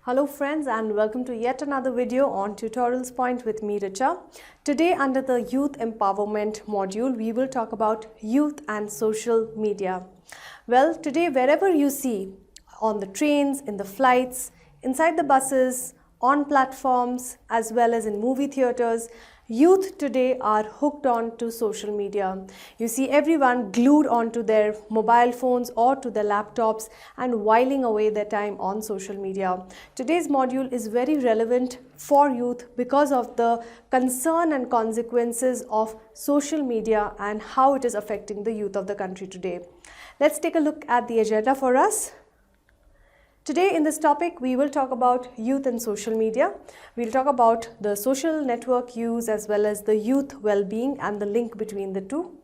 Hello friends and welcome to yet another video on Tutorialspoint with me Richa. Today under the Youth Empowerment module we will talk about youth and social media. Well, today wherever you see, on the trains, in the flights, inside the buses, on platforms as well as in movie theaters, youth today are hooked on to social media. You see everyone glued onto their mobile phones or to their laptops and whiling away their time on social media. Today's module is very relevant for youth because of the concern and consequences of social media and how it is affecting the youth of the country today. Let's take a look at the agenda for us. Today in this topic, we will talk about youth and social media. We'll talk about the social network use as well as the youth well-being and the link between the two.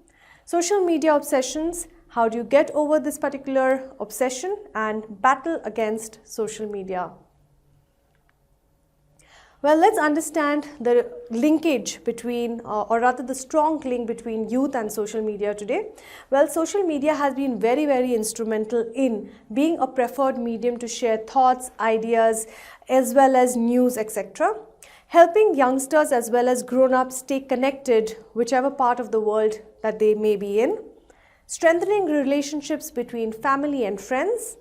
Social media obsessions, how do you get over this particular obsession and battle against social media? Well, let's understand the linkage between, or rather the strong link between youth and social media today. Well, social media has been very instrumental in being a preferred medium to share thoughts, ideas, as well as news, etc. Helping youngsters as well as grown-ups stay connected whichever part of the world that they may be in. Strengthening relationships between family and friends.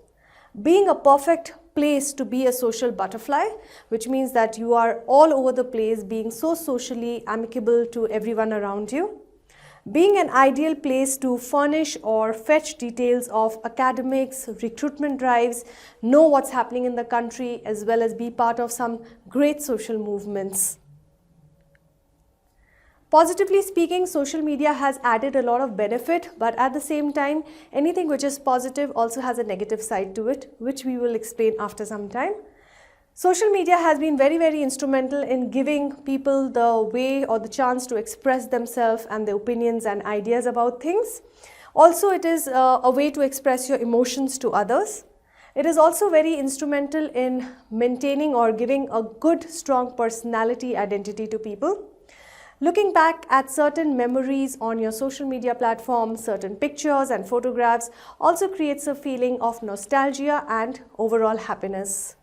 Being a perfect place to be a social butterfly, which means that you are all over the place, being so socially amicable to everyone around you. Being an ideal place to furnish or fetch details of academics, recruitment drives, know what's happening in the country, as well as be part of some great social movements. Positively speaking, social media has added a lot of benefit, but at the same time, anything which is positive also has a negative side to it, which we will explain after some time. Social media has been very instrumental in giving people the way or the chance to express themselves and their opinions and ideas about things. Also, it is a way to express your emotions to others. It is also very instrumental in maintaining or giving a good, strong personality identity to people. Looking back at certain memories on your social media platform, certain pictures and photographs also creates a feeling of nostalgia and overall happiness.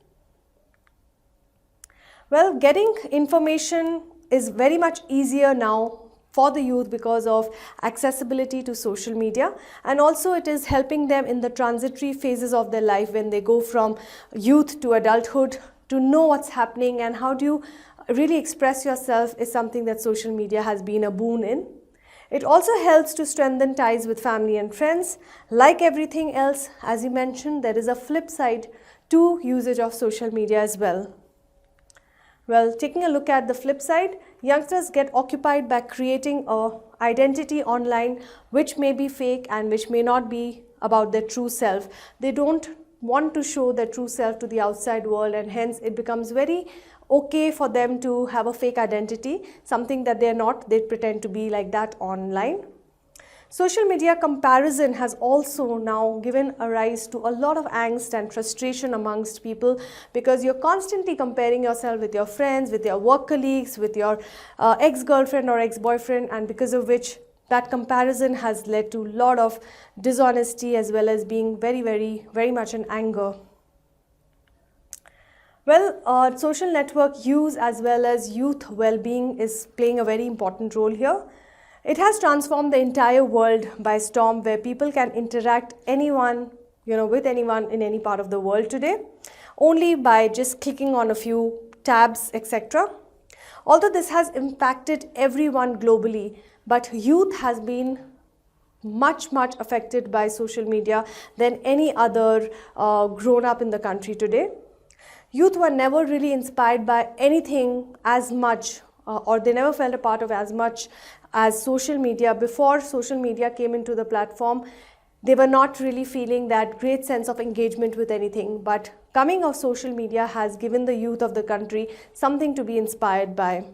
Well, getting information is very much easier now for the youth because of accessibility to social media, and also it is helping them in the transitory phases of their life when they go from youth to adulthood to know what's happening and how do you really express yourself is something that social media has been a boon in. It also helps to strengthen ties with family and friends. Like everything else, as you mentioned, there is a flip side to usage of social media as well. Well, taking a look at the flip side, youngsters get occupied by creating an identity online which may be fake and which may not be about their true self. They don't want to show their true self to the outside world, and hence it becomes very okay for them to have a fake identity, something that they're not, they pretend to be like that online. Social media comparison has also now given a rise to a lot of angst and frustration amongst people because you're constantly comparing yourself with your friends, with your work colleagues, with your ex-girlfriend or ex-boyfriend, and because of which that comparison has led to a lot of dishonesty as well as being very much in anger. Well, social network use as well as youth well-being is playing a very important role here. It has transformed the entire world by storm, where people can interact with anyone in any part of the world today, only by just clicking on a few tabs, etc. Although this has impacted everyone globally, but youth has been much affected by social media than any other grown-up in the country today. Youth were never really inspired by anything as much, or they never felt a part of as much as social media. Before social media came into the platform, they were not really feeling that great sense of engagement with anything. But coming of social media has given the youth of the country something to be inspired by.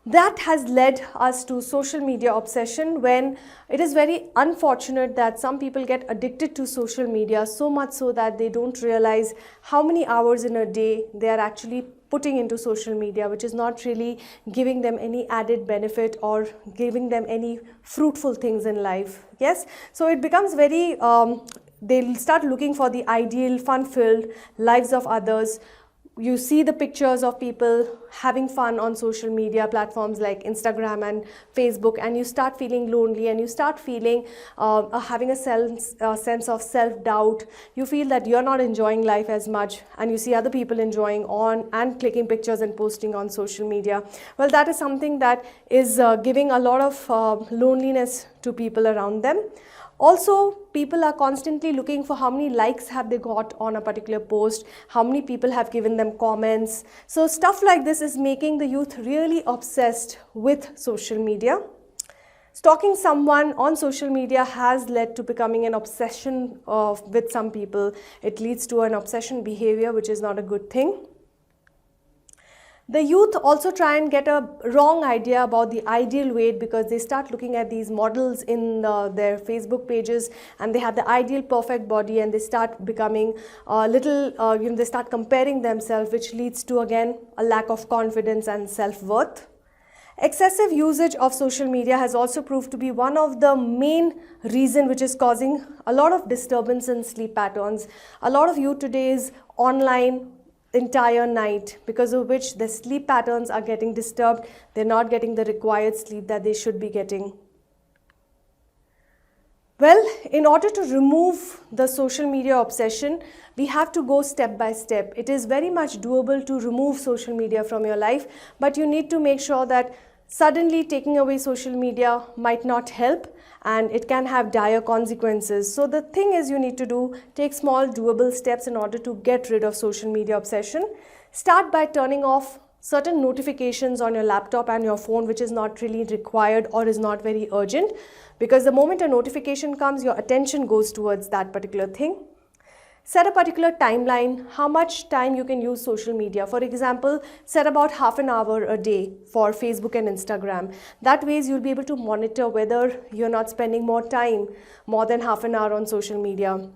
That has led us to social media obsession, when it is very unfortunate that some people get addicted to social media so much so that they don't realize how many hours in a day they are actually putting into social media, which is not really giving them any added benefit or giving them any fruitful things in life. Yes, so it becomes very they'll start looking for the ideal, fun-filled lives of others. You see the pictures of people having fun on social media platforms like Instagram and Facebook, and you start feeling lonely, and you start feeling having a sense of self-doubt. You feel that you're not enjoying life as much, and you see other people enjoying on and clicking pictures and posting on social media. Well, that is something that is giving a lot of loneliness to people around them. Also, people are constantly looking for how many likes have they got on a particular post, how many people have given them comments. So stuff like this is making the youth really obsessed with social media. Stalking someone on social media has led to becoming an obsession with some people. It leads to an obsession behavior, which is not a good thing. The youth also try and get a wrong idea about the ideal weight, because they start looking at these models in their Facebook pages, and they have the ideal perfect body, and they start becoming a little, they start comparing themselves, which leads to again a lack of confidence and self-worth. Excessive usage of social media has also proved to be one of the main reasons which is causing a lot of disturbance in sleep patterns. A lot of youth today is online entire night, because of which the sleep patterns are getting disturbed. They're not getting the required sleep that they should be getting. Well, in order to remove the social media obsession, we have to go step by step. It is very much doable to remove social media from your life, but you need to make sure that suddenly taking away social media might not help, and it can have dire consequences. So the thing is, you need to take small doable steps in order to get rid of social media obsession. Start by turning off certain notifications on your laptop and your phone which is not really required or is not very urgent, because the moment a notification comes, your attention goes towards that particular thing. Set a particular timeline, how much time you can use social media. For example, set about half an hour a day for Facebook and Instagram. That way you'll be able to monitor whether you're not spending more than half an hour on social media.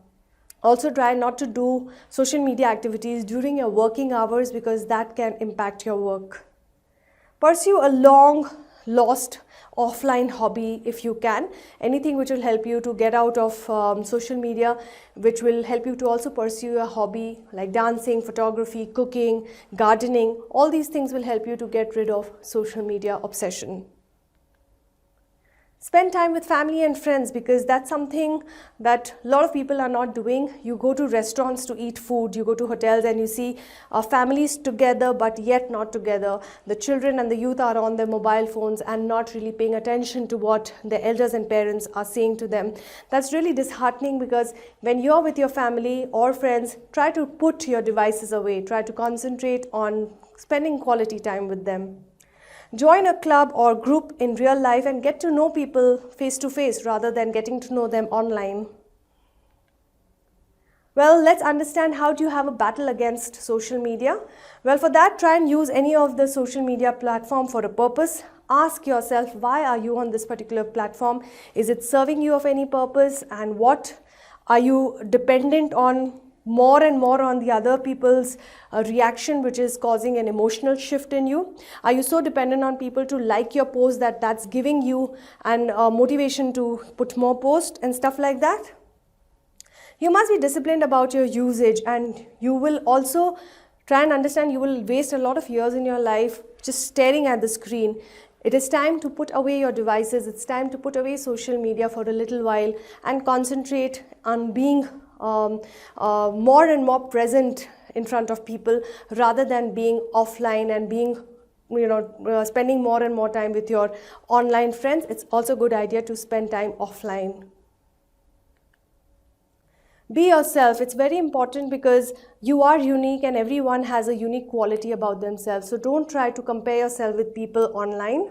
Also try not to do social media activities during your working hours, because that can impact your work. Pursue a long lost offline hobby if you can, anything which will help you to get out of social media, which will help you to also pursue a hobby like dancing, photography, cooking, gardening. All these things will help you to get rid of social media obsession. Spend time with family and friends, because that's something that a lot of people are not doing. You go to restaurants to eat food, you go to hotels and you see families together but yet not together. The children and the youth are on their mobile phones and not really paying attention to what the elders and parents are saying to them. That's really disheartening, because when you're with your family or friends, try to put your devices away. Try to concentrate on spending quality time with them. Join a club or group in real life and get to know people face to face rather than getting to know them online. Well, let's understand how do you have a battle against social media. Well, for that, try and use any of the social media platform for a purpose. Ask yourself, why are you on this particular platform? Is it serving you of any purpose? And what are you dependent on more and more on the other people's reaction, which is causing an emotional shift in you? Are you so dependent on people to like your post that that's giving you an motivation to put more posts and stuff like that? You must be disciplined about your usage, and you will also try and understand you will waste a lot of years in your life just staring at the screen. It is time to put away your devices. It's time to put away social media for a little while and concentrate on being more and more present in front of people rather than being offline and being, spending more and more time with your online friends. It's also a good idea to spend time offline. Be yourself. It's very important, because you are unique and everyone has a unique quality about themselves. So don't try to compare yourself with people online.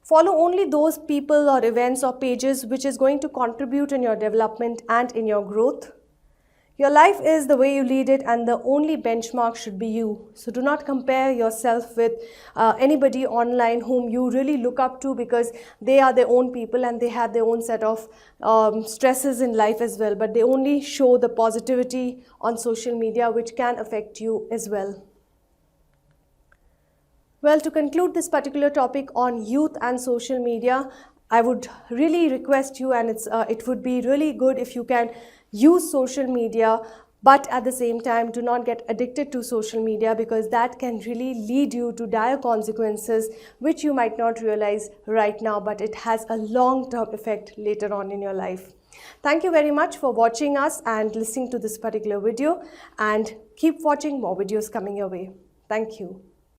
Follow only those people or events or pages which is going to contribute in your development and in your growth. Your life is the way you lead it, and the only benchmark should be you. So do not compare yourself with anybody online whom you really look up to, because they are their own people and they have their own set of stresses in life as well. But they only show the positivity on social media, which can affect you as well. Well, to conclude this particular topic on youth and social media, I would really request you, and it would be really good if you can use social media, but at the same time do not get addicted to social media, because that can really lead you to dire consequences which you might not realize right now, but it has a long-term effect later on in your life. Thank you very much for watching us and listening to this particular video, and keep watching more videos coming your way. Thank you.